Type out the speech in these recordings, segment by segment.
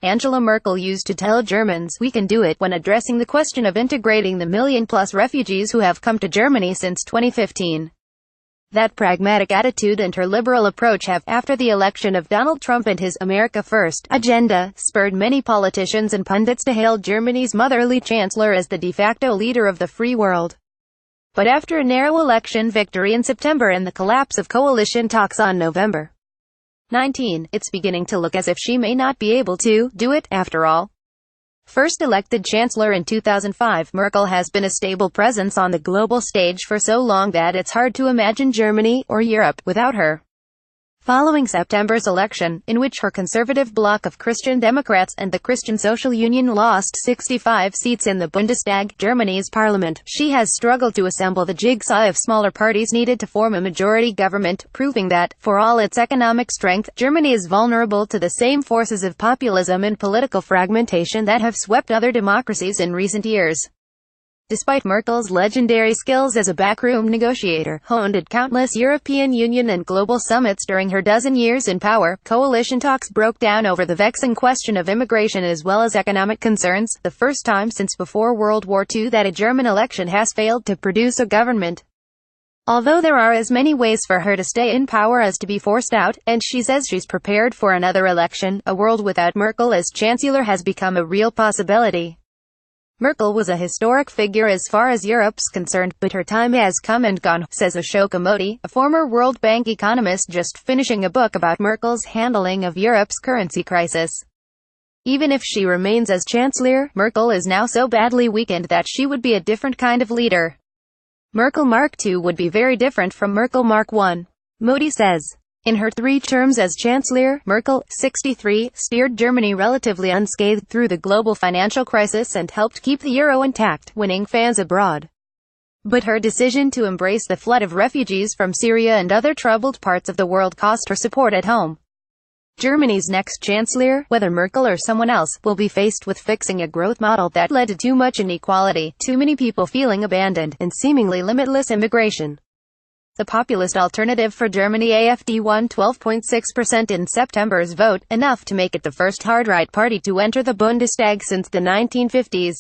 Angela Merkel used to tell Germans, "We can do it," when addressing the question of integrating the million-plus refugees who have come to Germany since 2015. That pragmatic attitude and her liberal approach have, after the election of Donald Trump and his "America First" agenda, spurred many politicians and pundits to hail Germany's motherly chancellor as the de facto leader of the free world. But after a narrow election victory in September and the collapse of coalition talks on November 19, it's beginning to look as if she may not be able to do it, after all. First elected chancellor in 2005, Merkel has been a stable presence on the global stage for so long that it's hard to imagine Germany, or Europe, without her. Following September's election, in which her conservative bloc of Christian Democrats and the Christian Social Union lost 65 seats in the Bundestag, Germany's parliament, she has struggled to assemble the jigsaw of smaller parties needed to form a majority government, proving that, for all its economic strength, Germany is vulnerable to the same forces of populism and political fragmentation that have swept other democracies in recent years. Despite Merkel's legendary skills as a backroom negotiator, honed at countless European Union and global summits during her dozen years in power, coalition talks broke down over the vexing question of immigration as well as economic concerns, the first time since before World War II that a German election has failed to produce a government. Although there are as many ways for her to stay in power as to be forced out, and she says she's prepared for another election, a world without Merkel as chancellor has become a real possibility. Merkel was a historic figure as far as Europe's concerned, but her time has come and gone, says Ashoka Modi, a former World Bank economist just finishing a book about Merkel's handling of Europe's currency crisis. Even if she remains as chancellor, Merkel is now so badly weakened that she would be a different kind of leader. Merkel Mark II would be very different from Merkel Mark I. Modi says. In her 3 terms as chancellor, Merkel, 63, steered Germany relatively unscathed through the global financial crisis and helped keep the euro intact, winning fans abroad. But her decision to embrace the flood of refugees from Syria and other troubled parts of the world cost her support at home. Germany's next chancellor, whether Merkel or someone else, will be faced with fixing a growth model that led to too much inequality, too many people feeling abandoned, and seemingly limitless immigration. The populist alternative for Germany AfD won 12.6% in September's vote, enough to make it the first hard-right party to enter the Bundestag since the 1950s.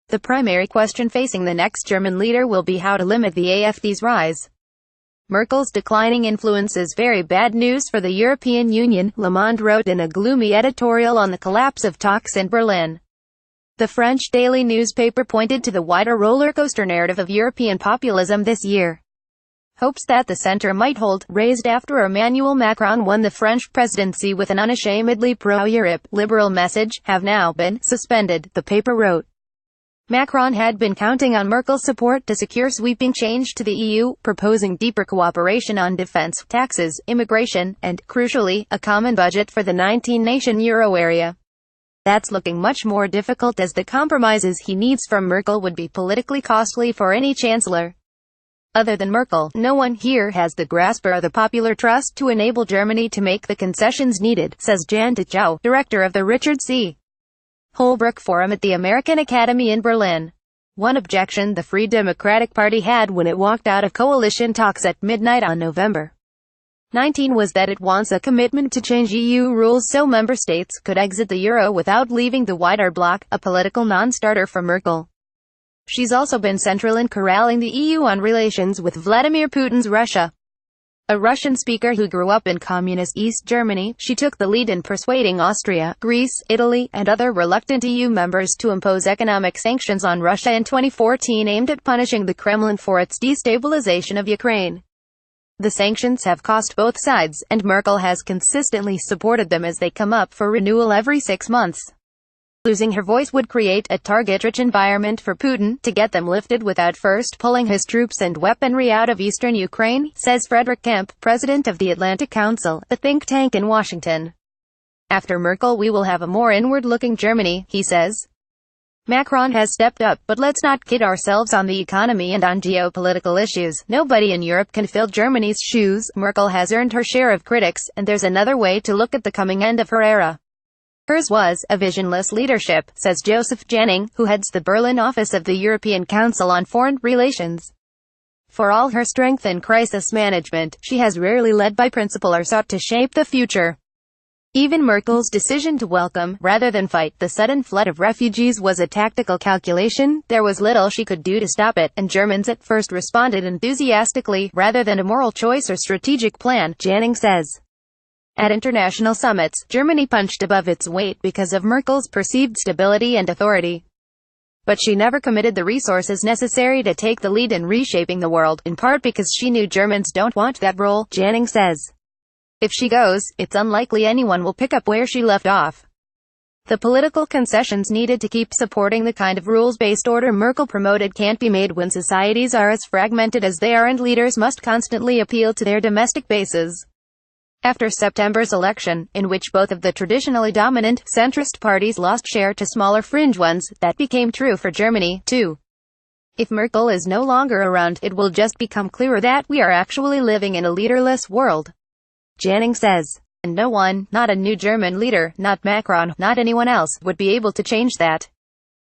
The primary question facing the next German leader will be how to limit the AfD's rise. Merkel's declining influence is very bad news for the European Union, Le Monde wrote in a gloomy editorial on the collapse of talks in Berlin. The French daily newspaper pointed to the wider roller coaster narrative of European populism this year. Hopes that the center might hold, raised after Emmanuel Macron won the French presidency with an unashamedly pro-Europe, liberal message, have now been suspended, the paper wrote. Macron had been counting on Merkel's support to secure sweeping change to the EU, proposing deeper cooperation on defense, taxes, immigration, and, crucially, a common budget for the 19-nation euro area. That's looking much more difficult as the compromises he needs from Merkel would be politically costly for any chancellor. Other than Merkel, no one here has the grasp or the popular trust to enable Germany to make the concessions needed, says Jan de Chau, director of the Richard C. Holbrooke Forum at the American Academy in Berlin. One objection the Free Democratic Party had when it walked out of coalition talks at midnight on November 19 was that it wants a commitment to change EU rules so member states could exit the euro without leaving the wider bloc, a political non-starter for Merkel. She's also been central in corralling the EU on relations with Vladimir Putin's Russia. A Russian speaker who grew up in communist East Germany, she took the lead in persuading Austria, Greece, Italy, and other reluctant EU members to impose economic sanctions on Russia in 2014 aimed at punishing the Kremlin for its destabilization of Ukraine. The sanctions have cost both sides, and Merkel has consistently supported them as they come up for renewal every 6 months. Losing her voice would create a target-rich environment for Putin to get them lifted without first pulling his troops and weaponry out of eastern Ukraine, says Frederick Kemp, president of the Atlantic Council, a think tank in Washington. After Merkel we will have a more inward-looking Germany, he says. Macron has stepped up, but let's not kid ourselves on the economy and on geopolitical issues. Nobody in Europe can fill Germany's shoes. Merkel has earned her share of critics, and there's another way to look at the coming end of her era. Hers was a visionless leadership, says Joseph Janning, who heads the Berlin office of the European Council on Foreign Relations. For all her strength in crisis management, she has rarely led by principle or sought to shape the future. Even Merkel's decision to welcome, rather than fight, the sudden flood of refugees was a tactical calculation. There was little she could do to stop it, and Germans at first responded enthusiastically, rather than a moral choice or strategic plan, Janning says. At international summits, Germany punched above its weight because of Merkel's perceived stability and authority. But she never committed the resources necessary to take the lead in reshaping the world, in part because she knew Germans don't want that role, Janning says. If she goes, it's unlikely anyone will pick up where she left off. The political concessions needed to keep supporting the kind of rules-based order Merkel promoted can't be made when societies are as fragmented as they are and leaders must constantly appeal to their domestic bases. After September's election, in which both of the traditionally dominant, centrist parties lost share to smaller fringe ones, that became true for Germany, too. If Merkel is no longer around, it will just become clearer that we are actually living in a leaderless world, Janning says. And no one, not a new German leader, not Macron, not anyone else, would be able to change that.